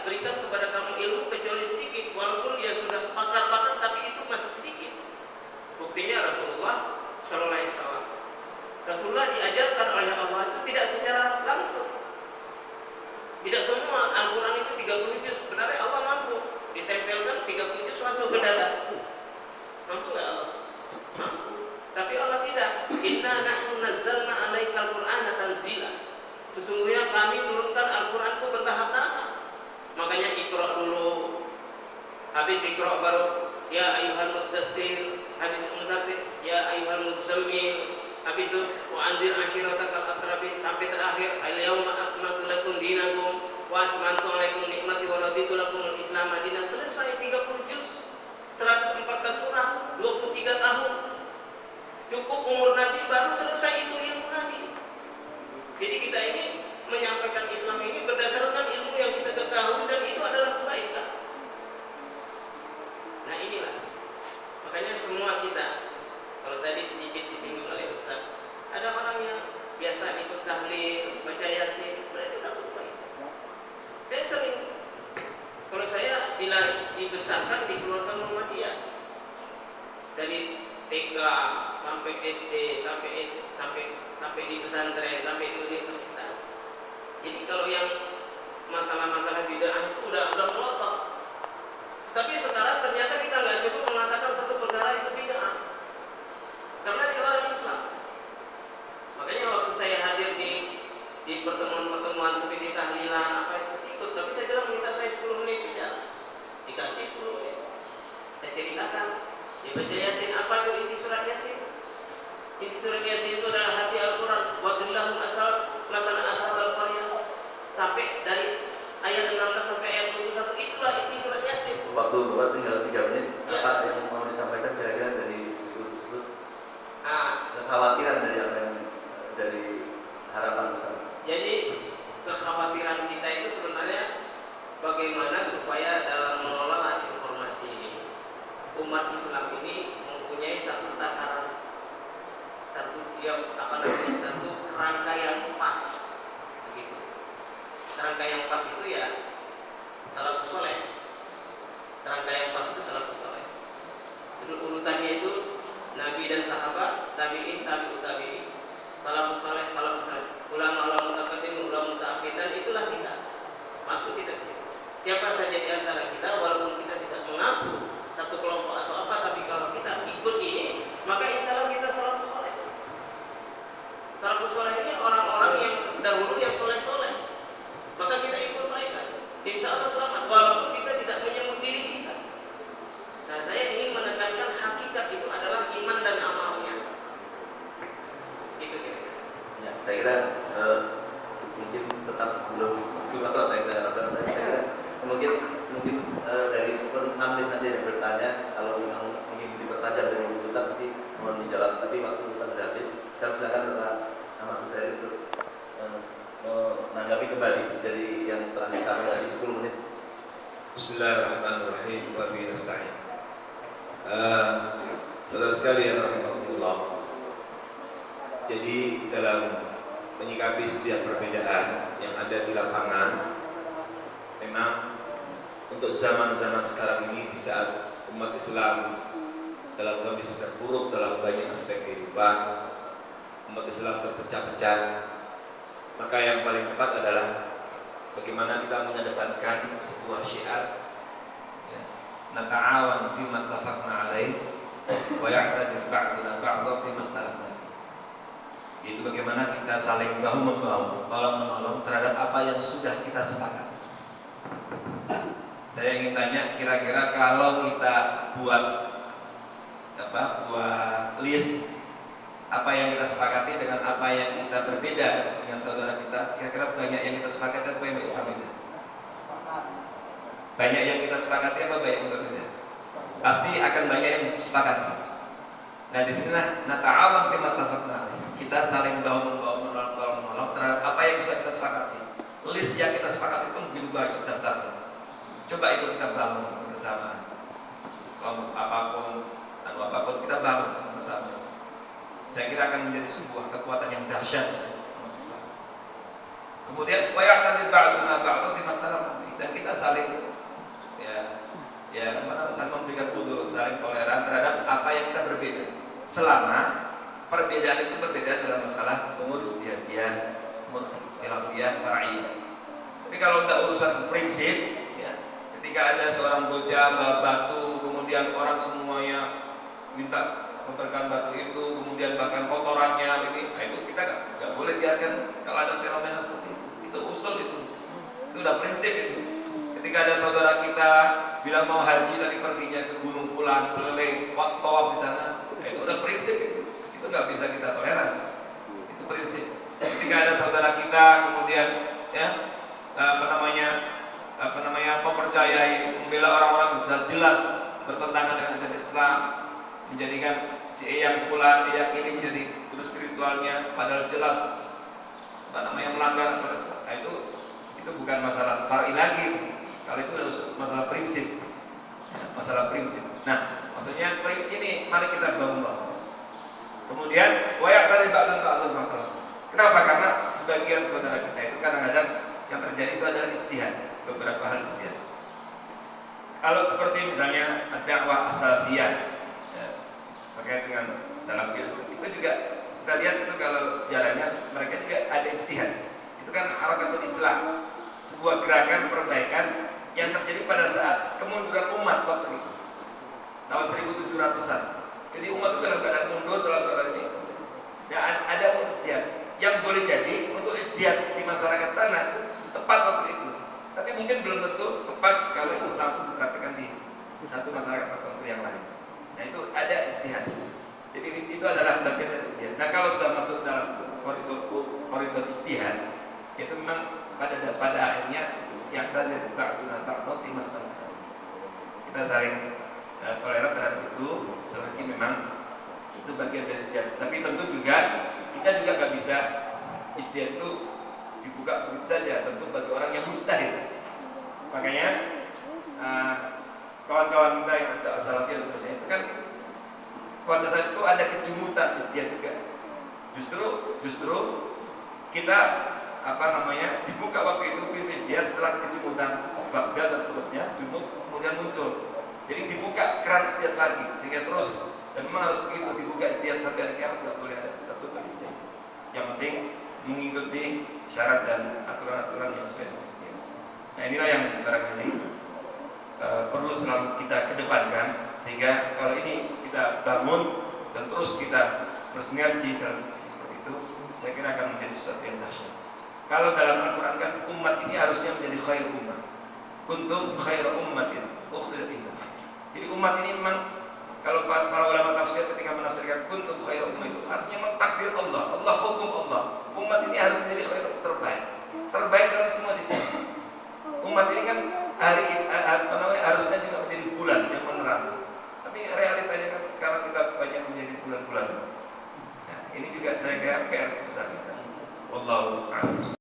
berikan kepada kamu ilmu kecuali sedikit, walaupun dia sudah pakar-pakar, tapi itu masih sedikit. Buktinya Rasulullah Sallallahu Alaihi Wasallam. Rasulullah diajarkan oleh Allah itu tidak secara langsung. Tidak semua Al-Quran itu 30 juz. Sebenarnya Allah mampu ditempelkan 30 juz masuk ke dada. Mampu nggak Allah? Mampu. Tapi Allah tidak. Inna nahnu nazzalna 'alaikal Qur'ana tanzila. Sesungguhnya kami turunkan Al-Quran itu bertahap-tahap. Makanya Iqra dulu, habis Iqra baru ya ayyuhal muddatsir, habis muzammil ya ayyuhal muzammil, habis itu wa anzir ashiratakal aqrabin, sampai terakhir al-yauma akmaltu lakum dinakum wa asmantu 'alaikum nikmati wa raditu lakum al-islam dinan. Selesai 30 juz, 114 surah, 23 tahun. Cukup umur Nabi baru selesai itu ilmu Nabi. Jadi kita ini menyampaikan Islam ini berdasarkan ilmu yang kita ketahui, dan itu adalah kebaikan. Nah inilah, makanya semua kita, kalau tadi sedikit disinggung oleh Ustaz, ada orang yang biasa ikut tahlil, baca yasin, itu satu kebaikan. Saya sering, kalau saya dibesarkan di keluarga Muhammadiyah, dari TK sampai SD, sampai di pesantren, sampai di universitas. Jadi kalau yang masalah-masalah bid'ah itu udah melotot. Tapi sekarang ternyata kita nggak cukup mengatakan satu perkara itu bid'ah, karena dia orang Islam. Makanya waktu saya hadir di pertemuan-pertemuan seperti tahlilan apa itu ikut, tapi saya bilang minta saya 10 menit bicara, dikasih 10 menit. Saya ceritakan, dibaca Yasin, apa itu inti surat Yasin? Inti surat Yasin itu adalah hati Al-Quran. Wadillahum asal masalah asal Al-Qaryah, sampai dari ayat 16 sampai ayat 21, itulah inti surat Yasin. Waktu buat tinggal 3 menit, ya. Apa yang mau disampaikan kira-kira dari itu tersebut? Kekhawatiran dari apa yang dari harapan bersama. Jadi kekhawatiran kita itu sebenarnya bagaimana supaya dalam mengelola informasi ini, umat Islam ini mempunyai satu tataran, satu rangka yang pas, begitu. Rangka yang pas itu ya salafus saleh. Rangka yang pas itu salafus saleh. Urutannya itu Nabi dan sahabat, tabi'in, tabi'ut tabi'in, salafus saleh, ulama mutaqaddim, ulama mutaakhir, dan itulah kita. Masuk kita ke situ. Siapa saja di antara kita, walaupun kita tidak mengaku satu kelompok atau apa, tapi kalau kita ikut ini, maka insya Allah kita salafus saleh. Salafus saleh ini orang-orang yang dahulu yang soleh-soleh, maka kita ikut mereka, insya Allah selamat, walaupun kita tidak menyebut diri kita. Nah, saya ingin menekankan hakikat itu adalah iman dan amalnya. Itu kira-kira. Ya, saya kira mungkin tetap belum atau apa yang saya harapkan. Saya kira mungkin dari penulis nanti yang bertanya, kalau memang ingin dipertajam dari Ibu Ustaz, nanti mohon dijawab. Tapi waktu Ustaz sudah habis, kita silakan Bapak Ahmad Husairi untuk menanggapi kembali dari yang telah disampaikan tadi 10 menit. Bismillahirrahmanirrahim. Wa bihi nasta'in. Saudara sekalian rahimakumullah. Jadi dalam menyikapi setiap perbedaan yang ada di lapangan, memang untuk zaman-zaman sekarang ini, di saat umat Islam dalam kondisi terburuk dalam banyak aspek kehidupan, umat Islam terpecah-pecah, maka yang paling tepat adalah bagaimana kita mengedepankan sebuah syiar, ya, nata'awan fima ittafaqna alaih wa ya'tadir ba'duna ba'dha fima ikhtalafna. Itu bagaimana kita saling bahu-membahu, tolong-menolong terhadap apa yang sudah kita sepakati. Saya ingin tanya, kira-kira kalau kita buat list apa yang kita sepakati dengan apa yang kita berbeda dengan saudara kita, kira-kira banyak yang kita sepakati atau banyak yang berbeda? Banyak yang kita sepakati apa banyak yang berbeda? Pasti akan banyak yang sepakati. Nah, di sini nata'awun fima ittafaqna alaih. Kita saling bahu-membahu, menolong terhadap apa yang sudah kita sepakati. List yang kita sepakati itu begitu banyak daftarnya. Coba itu kita bangun bersama. Kelompok apapun kita bangun bersama. Saya kira akan menjadi sebuah kekuatan yang dahsyat. Kemudian wa ya'tadil ba'duna ba'dha fima ikhtalafna fihi. dan kita saling saling memberikan udhur, saling toleran terhadap apa yang kita berbeda. Selama perbedaan itu berbeda dalam masalah umur istihadian, umur khilafiyah, far'iyah. Tapi kalau tidak urusan prinsip, ya, ketika ada seorang bocah bawa batu, kemudian orang semuanya minta memperkan batu itu, kemudian bahkan kotorannya ini, nah itu kita nggak boleh biarkan kalau ada fenomena seperti itu. Itu usul itu udah prinsip itu. Ketika ada saudara kita bilang mau haji tapi perginya ke Gunung Fulan, keliling, tawaf di sana, nah itu udah prinsip itu nggak bisa kita toleran. Itu prinsip. Ketika ada saudara kita kemudian mempercayai membela orang-orang sudah jelas bertentangan dengan ajaran Islam, menjadikan si Eyang Fulan, Eyang ini menjadi guru spiritualnya, padahal jelas melanggar. Nah itu bukan masalah far'i lagi. Kalau itu harus masalah prinsip, masalah prinsip. Nah, maksudnya ini mari kita bangun. Kemudian wayak dari ba'dun. Kenapa? Karena sebagian saudara kita itu kadang-kadang yang terjadi itu adalah ijtihad, beberapa hal ijtihad. Kalau seperti misalnya dakwah as-salafiyah, terkait dengan salafiyah, itu juga kita lihat itu kalau sejarahnya mereka juga ada ijtihad. Itu kan harakatul Islam, sebuah gerakan perbaikan yang terjadi pada saat kemunduran umat waktu itu, tahun 1700-an. Jadi umat itu dalam keadaan mundur, dalam keadaan ini. Ya, ada ijtihad yang boleh jadi untuk ijtihad di masyarakat sana tepat waktu itu. Tapi mungkin belum tentu tepat kalau itu langsung dipraktikkan di satu masyarakat tertentu yang lain. Nah itu ada ijtihad. Jadi itu adalah bagian dari ijtihad. Nah kalau sudah masuk dalam koridor ijtihad, itu memang pada akhirnya yang tadi kita saling toleran terhadap itu selagi memang itu bagian dari ijtihad. Tapi tentu juga kita juga nggak bisa ijtihad itu dibuka begitu saja, tentu bagi orang yang mujtahid. Makanya kawan-kawan kita yang ada salafiyah seperti itu kan pada saat itu ada kejumutan ijtihad juga. Justru kita dibuka waktu itu ijtihad setelah kejumutan Baghdad dan seterusnya, jumud kemudian muncul. Jadi dibuka keran ijtihad lagi sehingga terus, dan memang harus begitu, dibuka ijtihad sampai hari kiamat, tidak boleh ada tertutup ijtihad. Yang penting mengikuti syarat dan aturan-aturan yang sesuai dengan ijtihad. Nah inilah yang barangkali perlu selalu kita kedepankan, sehingga kalau ini kita bangun dan terus kita bersinergi dalam seperti itu, saya kira akan menjadi sesuatu yang dahsyat. Kalau dalam Al-Quran kan umat ini harusnya menjadi khair umat, kuntum khair ummatin ukhrijat linnas. Jadi umat ini memang kalau para ulama tafsir ketika menafsirkan kuntum khair ummah itu artinya memang takdir Allah hukum Allah. Umat ini harus menjadi khair terbaik dalam semua sisi. Umat ini kan harusnya juga menjadi bulan yang menerang. Tapi realitanya kan sekarang kita banyak menjadi bulan-bulan. Nah, ini juga saya kira PR besar kita. Wallahu a'lam.